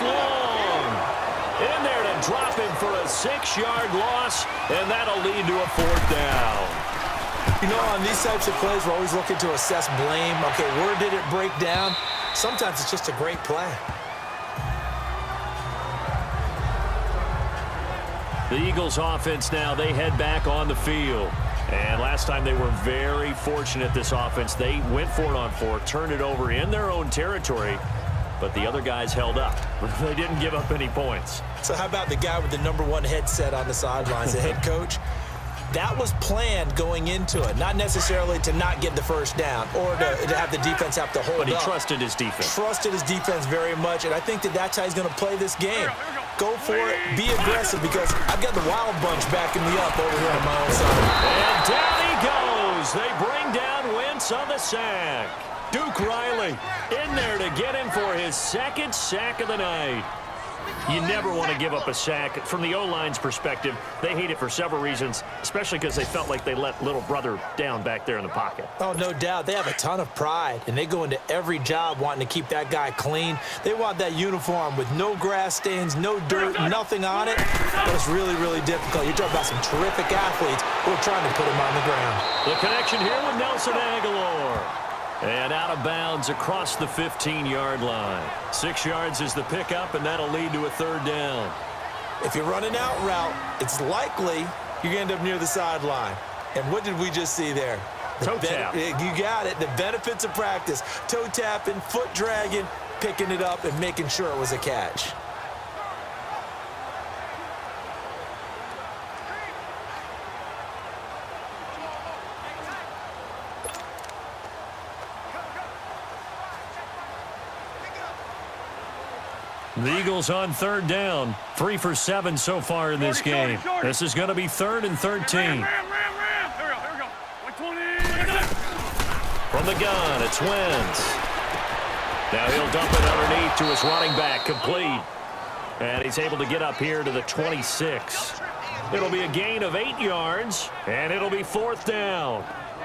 It's long. In there to drop him for a 6-yard loss, and that'll lead to a 4th down. You know, on these types of plays, we're always looking to assess blame. Okay, where did it break down? Sometimes it's just a great play. The Eagles offense now, they head back on the field. And last time they were very fortunate, this offense. They went for it on 4, turned it over in their own territory, but the other guys held up. They didn't give up any points. So how about the guy with the #1 headset on the sidelines, the head coach? That was planned going into it, not necessarily to not get the first down or to have the defense have to hold up. But he trusted his defense. Trusted his defense very much, and I think that's how he's going to play this game. Go for it, be aggressive, because I've got the Wild Bunch backing me up over here on my own side. And down he goes. They bring down Wentz on the sack. Duke Riley in there to get him for his 2nd sack of the night. You never want to give up a sack. From the O-line's perspective, they hate it for several reasons, especially because they felt like they let little brother down back there in the pocket. Oh, no doubt. They have a ton of pride, and they go into every job wanting to keep that guy clean. They want that uniform with no grass stains, no dirt, nothing on it. But it's really, really difficult. You're talking about some terrific athletes who are trying to put him on the ground. The connection here with Nelson Aguilar. And out of bounds across the 15-yard line. 6 yards is the pickup, and that'll lead to a 3rd down. If you're running out route, it's likely you're going to end up near the sideline. And what did we just see there? Toe tap. You got it. The benefits of practice. Toe tapping, foot dragging, picking it up, and making sure it was a catch. The Eagles on 3rd down. 3 for 7 so far in this game. This is going to be 3rd and 13. From the gun, it's Wentz. Now he'll dump it underneath to his running back, complete. And he's able to get up here to the 26. It'll be a gain of 8 yards, and it'll be 4th down.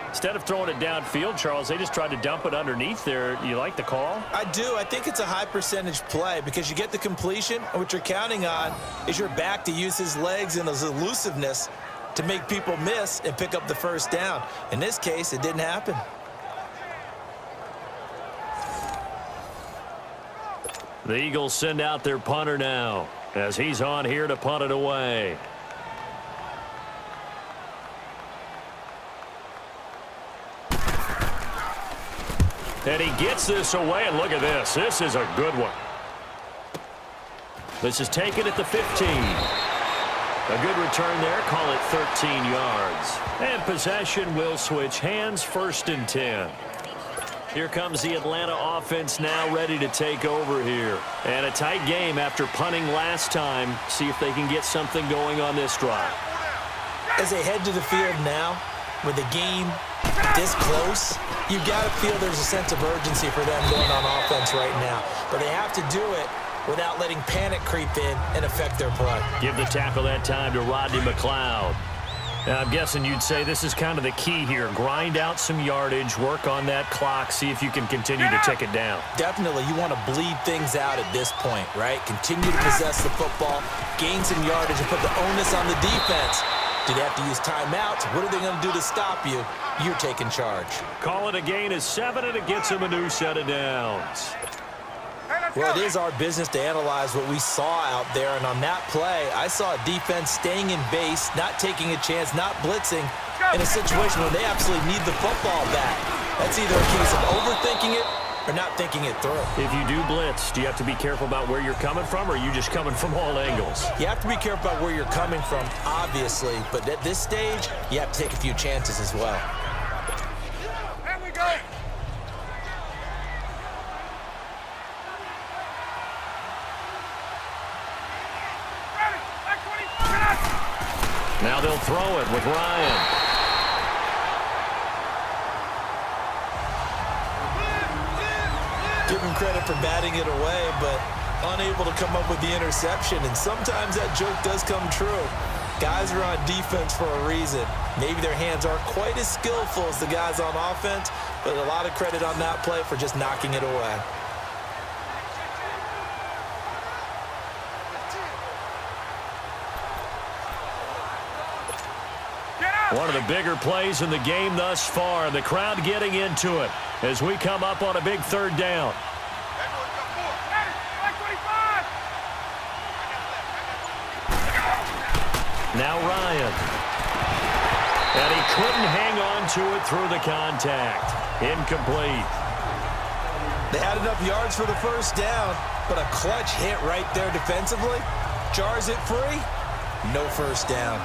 Instead of throwing it downfield, Charles, they just tried to dump it underneath there. You like the call? I do. I think it's a high-percentage play because you get the completion, and what you're counting on is your back to use his legs and his elusiveness to make people miss and pick up the 1st down. In this case, it didn't happen. The Eagles send out their punter now as he's on here to punt it away. And he gets this away, and look at this. This is a good one. This is taken at the 15. A good return there. Call it 13 yards. And possession will switch hands, 1st and 10. Here comes the Atlanta offense now ready to take over here. And a tight game after punting last time. See if they can get something going on this drive. As they head to the field now, with the game this close, you got to feel there's a sense of urgency for them going on offense right now. But they have to do it without letting panic creep in and affect their play. Give the tackle that time to Rodney McLeod. Now, I'm guessing you'd say this is kind of the key here. Grind out some yardage, work on that clock, see if you can continue to tick it down. Definitely. You want to bleed things out at this point, right? Continue to possess the football, gain some yardage, and put the onus on the defense. Do they have to use timeouts? What are they going to do to stop you? You're taking charge. Call it a gain of 7, and it gets him a new set of downs. Well, it is our business to analyze what we saw out there, and on that play, I saw a defense staying in base, not taking a chance, not blitzing, in a situation where they absolutely need the football back. That's either a case of overthinking it or not thinking it through. If you do blitz, do you have to be careful about where you're coming from, or are you just coming from all angles? You have to be careful about where you're coming from, obviously, but at this stage, you have to take a few chances as well. There we go. Now they'll throw it with Ryan. Give him credit for batting it away, but unable to come up with the interception, and sometimes that joke does come true. Guys are on defense for a reason. Maybe their hands aren't quite as skillful as the guys on offense, but a lot of credit on that play for just knocking it away. One of the bigger plays in the game thus far. The crowd getting into it as we come up on a big third down. Now Ryan. And he couldn't hang on to it through the contact. Incomplete. They had enough yards for the first down, but a clutch hit right there defensively. Jars it free. No first down.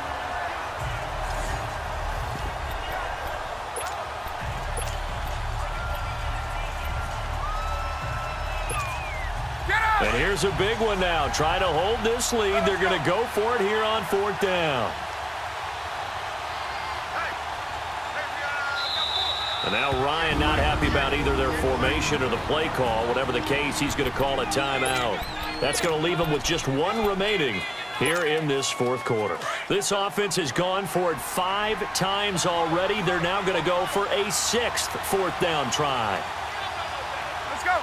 And here's a big one now. Trying to hold this lead. They're going to go for it here on fourth down. And now Ryan not happy about either their formation or the play call. Whatever the case, he's going to call a timeout. That's going to leave him with just one remaining here in this fourth quarter. This offense has gone for it 5 times already. They're now going to go for a 6th fourth down try. Let's go.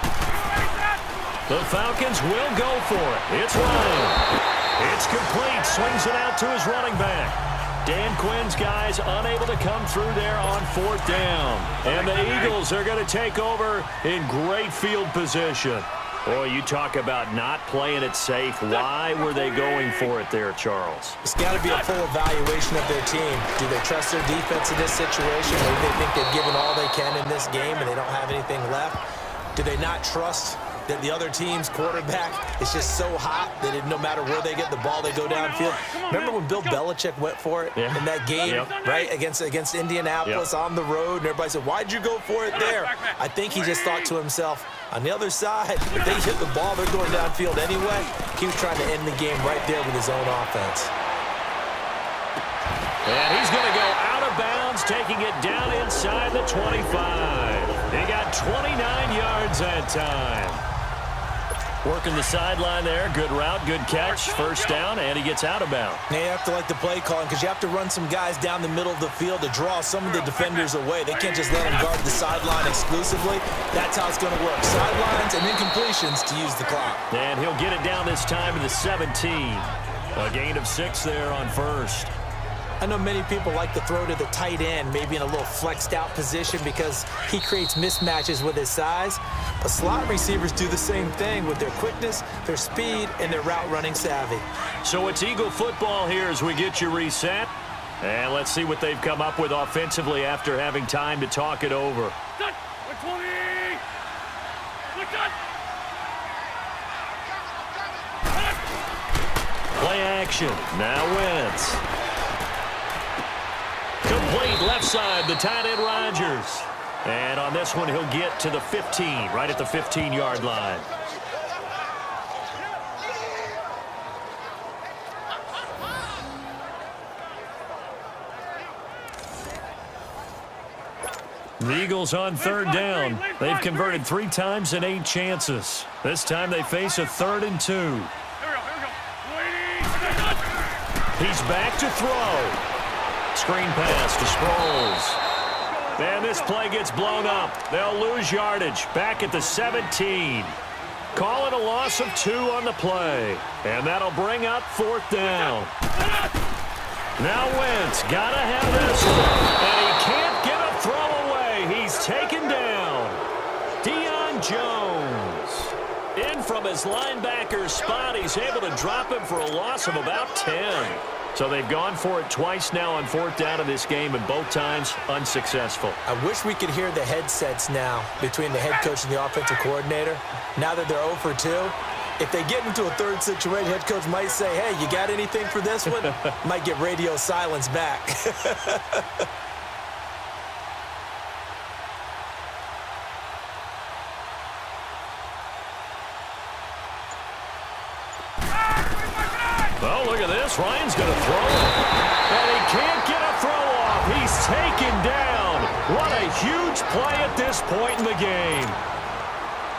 The Falcons will go for it. It's Ryan. It's complete. Swings it out to his running back. Dan Quinn's guys unable to come through there on fourth down. And the Eagles are going to take over in great field position. Boy, you talk about not playing it safe. Why were they going for it there, Charles? It's got to be a full evaluation of their team. Do they trust their defense in this situation? Maybe they think they've given all they can in this game and they don't have anything left. Do they not trust that the other team's quarterback is just so hot that no matter where they get the ball, they go downfield? Remember when Bill Belichick went for it in that game, right, against Indianapolis on the road, and everybody said, why'd you go for it there? I think he just thought to himself, on the other side, if they hit the ball, they're going downfield anyway. He was trying to end the game right there with his own offense. And he's going to go out of bounds, taking it down inside the 25. He got 29 yards that time. Working the sideline there. Good route, good catch. First down, and he gets out of bounds. Now you have to like the play calling because you have to run some guys down the middle of the field to draw some of the defenders away. They can't just let them guard the sideline exclusively. That's how it's going to work. Sidelines and incompletions to use the clock. And he'll get it down this time to the 17. A gain of 6 there on first. I know many people like to throw to the tight end, maybe in a little flexed out position because he creates mismatches with his size. But slot receivers do the same thing with their quickness, their speed, and their route running savvy. So it's Eagle football here as we get you reset. And let's see what they've come up with offensively after having time to talk it over. Play action. Now Wentz. Complete left side, the tight end Rodgers. And on this one, he'll get to the 15, right at the 15-yard line. The Eagles on third down. They've converted 3 times in 8 chances. This time they face a 3rd and 2. He's back to throw. Screen pass to Sproles. And this play gets blown up. They'll lose yardage back at the 17. Call it a loss of 2 on the play. And that'll bring up 4th down. Now Wentz got to have this one. And he can't get a throw away. He's taken down. Deion Jones. In from his linebacker spot. He's able to drop him for a loss of about 10. So they've gone for it twice now on 4th down in this game, and both times unsuccessful. I wish we could hear the headsets now between the head coach and the offensive coordinator. Now that they're 0 for 2, if they get into a 3rd situation, head coach might say, hey, you got anything for this one? Might get radio silence back. Oh, look at this. Ryan's going to throw it. And he can't get a throw off. He's taken down. What a huge play at this point in the game.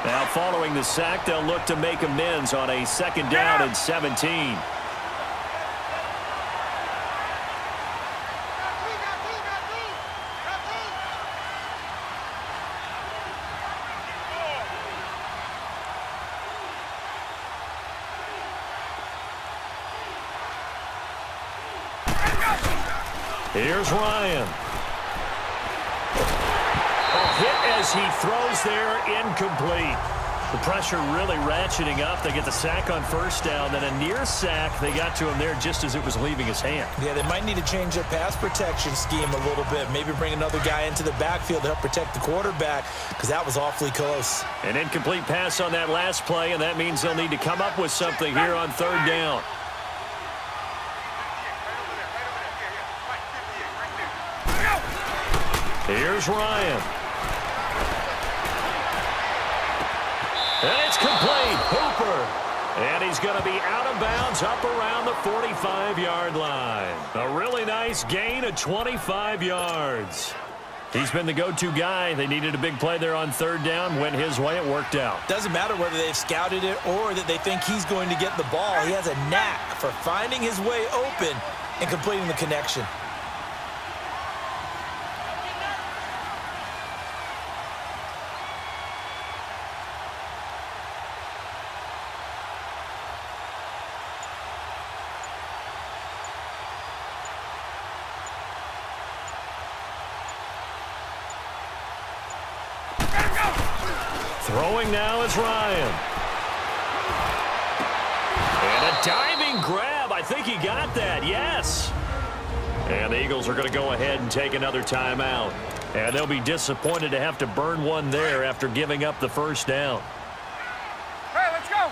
Now, following the sack, they'll look to make amends on a 2nd down and 17. Here's Ryan. Hit as he throws there, incomplete. The pressure really ratcheting up. They get the sack on first down, then a near sack. They got to him there just as it was leaving his hand. Yeah, they might need to change their pass protection scheme a little bit. Maybe bring another guy into the backfield to help protect the quarterback, because that was awfully close. An incomplete pass on that last play, and that means they'll need to come up with something here on third down. Here's Ryan. And it's complete. Hooper. And he's going to be out of bounds up around the 45-yard line. A really nice gain of 25 yards. He's been the go-to guy. They needed a big play there on third down. Went his way. It worked out. Doesn't matter whether they've scouted it or that they think he's going to get the ball. He has a knack for finding his way open and completing the connection. Throwing now is Ryan. And a diving grab. I think he got that. Yes. And the Eagles are going to go ahead and take another timeout. And they'll be disappointed to have to burn one there after giving up the first down. Hey, let's go.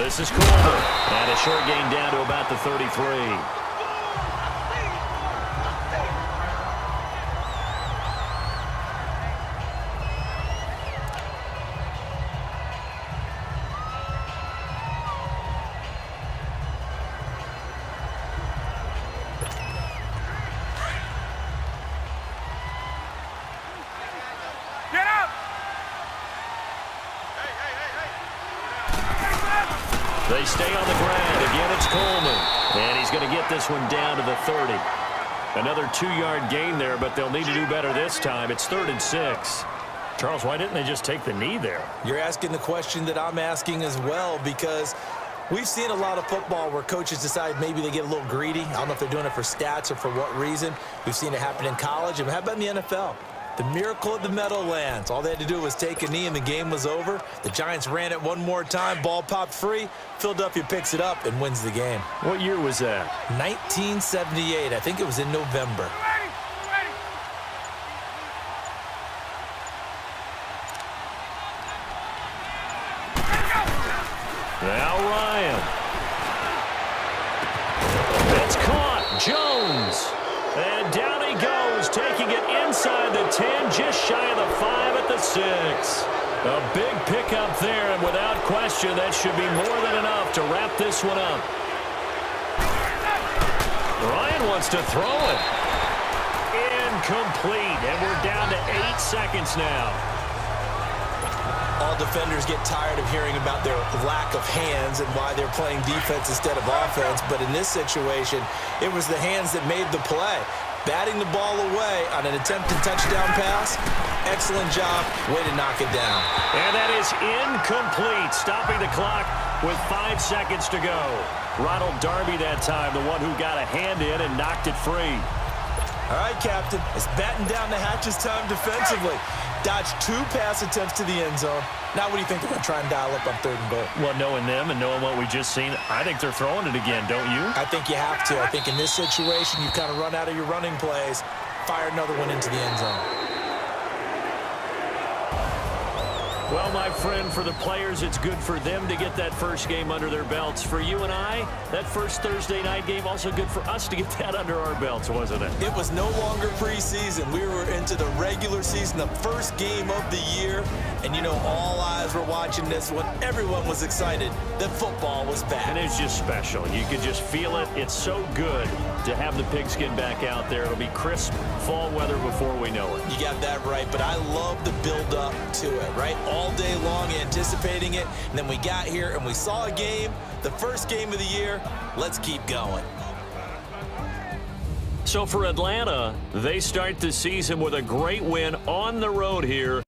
This is Coleman. And a short gain down to about the 33. Get up. They stay on the ground. Again, it's Coleman. And he's going to get this one down to the 30. Another 2-yard gain there, but they'll need to do better this time. It's 3rd and 6. Charles, why didn't they just take the knee there? You're asking the question that I'm asking as well, because we've seen a lot of football where coaches decide maybe they get a little greedy. I don't know if they're doing it for stats or for what reason. We've seen it happen in college. And how about in the NFL? The miracle of the Meadowlands. All they had to do was take a knee and the game was over. The Giants ran it one more time. Ball popped free. Philadelphia picks it up and wins the game. What year was that? 1978. I think it was in November. Now Ryan. That's caught. Jones. And down he goes, taking it inside the 10, just shy of the 5 at the 6. A big pickup there, and without question, that should be more than enough to wrap this one up. Ryan wants to throw it. Incomplete, and we're down to 8 seconds now. All defenders get tired of hearing about their lack of hands and why they're playing defense instead of offense. But in this situation, it was the hands that made the play. Batting the ball away on an attempted touchdown pass. Excellent job. Way to knock it down. And that is incomplete, stopping the clock with 5 seconds to go. Ronald Darby that time, the one who got a hand in and knocked it free. All right, Captain. It's batten down the hatches time defensively. Dodged 2 pass attempts to the end zone. Now what do you think they're going to try and dial up on 3rd and goal? Well, knowing them and knowing what we just seen, I think they're throwing it again, don't you? I think you have to. I think in this situation, you kind of run out of your running plays, fire another one into the end zone. Well, my friend, for the players, it's good for them to get that first game under their belts. For you and I, that first Thursday night game, also good for us to get that under our belts, wasn't it? It was no longer preseason. We were into the regular season, the first game of the year. And, you know, all eyes were watching this one. Everyone was excited that football was back. And it's just special. You could just feel it. It's so good to have the pigskin back out there. It'll be crisp fall weather before we know it. You got that right, but I love the build-up to it, right? All day long anticipating it, and then we got here and we saw a game, the first game of the year. Let's keep going. So for Atlanta, they start the season with a great win on the road here.